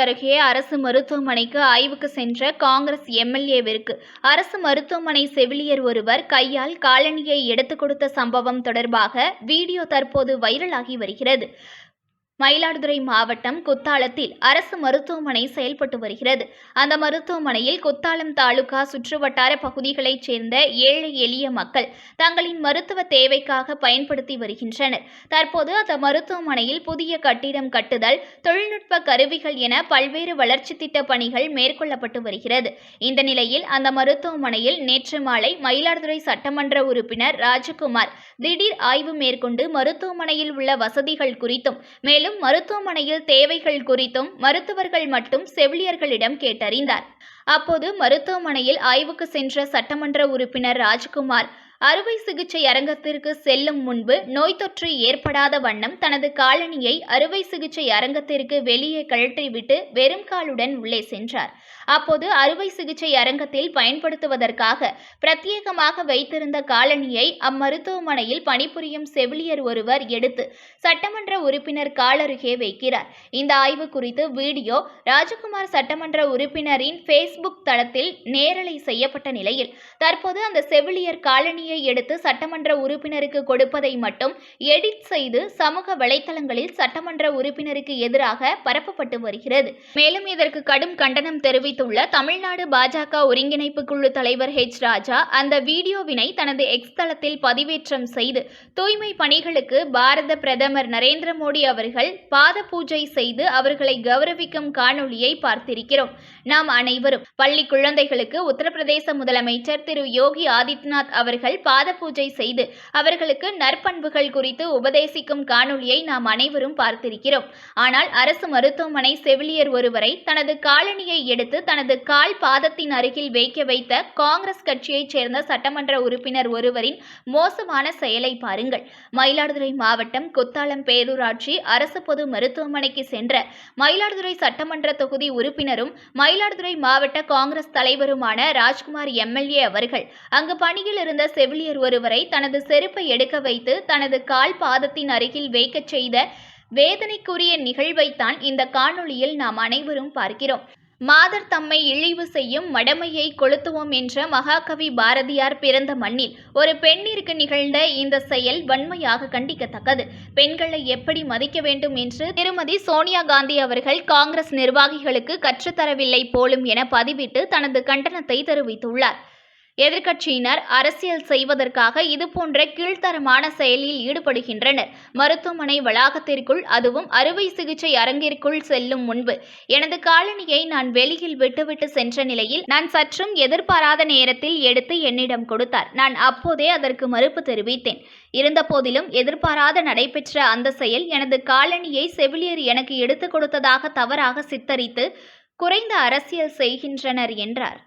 அருகே அரசு மருத்துவமனைக்கு ஆய்வுக்கு சென்ற காங்கிரஸ் எம்எல்ஏவிற்கு அரசு மருத்துவமனை செவிலியர் ஒருவர் கையால் காலணியை எடுத்துக் கொடுத்த சம்பவம் தொடர்பாக வீடியோ தற்போது வைரலாகி வருகிறது. மயிலாடுதுறை மாவட்டம் குத்தாலத்தில் அரசு மருத்துவமனை செயல்பட்டு வருகிறது. அந்த மருத்துவமனையில் குத்தாலம் தாலுகா சுற்றுவட்டார பகுதிகளைச் சேர்ந்த ஏழை எளிய மக்கள் தங்களின் மருத்துவ தேவைக்காக பயன்படுத்தி வருகின்றனர். தற்போது அந்த மருத்துவமனையில் புதிய கட்டிடம் கட்டுதல், தொழில்நுட்ப கருவிகள் என பல்வேறு வளர்ச்சி திட்ட பணிகள் மேற்கொள்ளப்பட்டு வருகிறது. இந்த நிலையில் அந்த மருத்துவமனையில் நேற்று மாலை மயிலாடுதுறை சட்டமன்ற உறுப்பினர் ராஜகுமார் திடீர் ஆய்வு மேற்கொண்டு மருத்துவமனையில் உள்ள வசதிகள் குறித்தும் மேலும் மருத்துவமனையில் தேவைகள் குறித்தும் மருத்துவர்கள் மற்றும் செவிலியர்களிடம் கேட்டறிந்தார். அப்போது மருத்துவமனையில் ஆய்வுக்கு சென்ற சட்டமன்ற உறுப்பினர் ராஜ்குமார் அறுவை சிகிச்சை அரங்கத்திற்கு செல்லும் முன்பு நோய் தொற்று ஏற்படாத வண்ணம் தனது காலணியை அறுவை சிகிச்சை அரங்கத்திற்கு வெளியே கழற்றிவிட்டு வெறும் காலுடன் உள்ளே சென்றார். அப்போது அறுவை சிகிச்சை அரங்கத்தில் பயன்படுத்துவதற்காக பிரத்யேகமாக வைத்திருந்த காலணியை அம்மருத்துவமனையில் பணிபுரியும் செவிலியர் ஒருவர் எடுத்து சட்டமன்ற உறுப்பினர் காலருகே வைக்கிறார். இந்த ஆய்வு குறித்து வீடியோ ராஜகுமார் சட்டமன்ற உறுப்பினரின் ஃபேஸ்புக் தளத்தில் நேரலை செய்யப்பட்ட நிலையில் தற்போது அந்த செவிலியர் காலணியை எடுத்து சட்டமன்ற உறுப்பினருக்கு கொடுப்பதை மட்டும் எடிட் செய்து சமூக வலைதளங்களில் சட்டமன்ற உறுப்பினருக்கு எதிராக பரப்பப்பட்டு வருகிறது. மேலும் இதற்கு கடும் கண்டனம் தெரிவித்துள்ள தமிழ்நாடு பாஜக ஒருங்கிணைப்பு குழு தலைவர் ஹெச் ராஜா அந்த வீடியோவினை தனது எக்ஸ் தளத்தில் பதிவேற்றம் செய்து தூய்மை பணிகளுக்கு பாரத பிரதமர் நரேந்திர மோடி அவர்கள் பாத பூஜை செய்து அவர்களை கௌரவிக்கும் காணொளியை பார்த்திருக்கிறோம். நாம் அனைவரும் பள்ளி குழந்தைகளுக்கு உத்தரப்பிரதேச முதலமைச்சர் திரு யோகி ஆதித்யநாத் அவர்கள் பாத பூஜை செய்து அவர்களுக்கு நற்பண்புகள் குறித்து உபதேசிக்கும் காணொளியை நாம் அனைவரும் பார்த்திருக்கிறோம். ஆனால் அரசு மருத்துவமனை செவிலியர் ஒருவரை தனது காலணியை எடுத்து தனது கால் பாதத்தின் அருகில் வைக்க வைத்த காங்கிரஸ் கட்சியைச் சேர்ந்த சட்டமன்ற உறுப்பினர் ஒருவரின் மோசமான செயலை பாருங்கள். மயிலாடுதுறை மாவட்டம் குத்தாலம் பேரூராட்சி அரசு பொது மருத்துவமனைக்கு சென்ற மயிலாடுதுறை சட்டமன்ற தொகுதி உறுப்பினரும் மயிலாடுதுறை மாவட்ட காங்கிரஸ் தலைவருமான ராஜ்குமார் எம்எல்ஏ அவர்கள் அங்கு பணியில் இருந்த செவிலியர் ஒருவரை தனது செருப்பை எடுக்க வைத்து தனது கால் பாதத்தின் அருகில் வைக்கச் செய்த வேதனைக்குரிய நிகழ்வைத்தான் இந்த காணொளியில் நாம் அனைவரும் பார்க்கிறோம். மாதர் தம்மை இழிவு செய்யும் மடமையை கொளுத்துவோம் என்ற மகாகவி பாரதியார் பிறந்த மண்ணில் ஒரு பெண்ணிற்கு நிகழ்ந்த இந்த செயல் வன்மையாக கண்டிக்கத்தக்கது. பெண்களை எப்படி மதிக்க வேண்டும் என்று திருமதி சோனியா காந்தி அவர்கள் காங்கிரஸ் நிர்வாகிகளுக்கு கற்றுத்தரவில்லை போலும் என பதிவிட்டு தனது கண்டனத்தை தெரிவித்துள்ளார். எதிர்க்கட்சியினர் அரசியல் செய்வதற்காக இதுபோன்ற கீழ்த்தரமான செயலில் ஈடுபடுகின்றனர். மருத்துவமனை வளாகத்திற்குள், அதுவும் அறுவை சிகிச்சை அரங்கிற்குள் செல்லும் முன்பு எனது காலணியை நான் வெளியில் விட்டுவிட்டு சென்ற நிலையில் நான் சற்றும் எதிர்பாராத நேரத்தில் எடுத்து என்னிடம் கொடுத்தார். நான் அப்போதே அதற்கு மறுப்பு தெரிவித்தேன். இருந்தபோதிலும் எதிர்பாராத நடைபெற்ற அந்த செயல் எனது காலணியை செவிலியர் எனக்கு எடுத்துக் கொடுத்ததாக தவறாக சித்தரித்து குறைந்த அரசியல் செய்கின்றனர் என்றார்.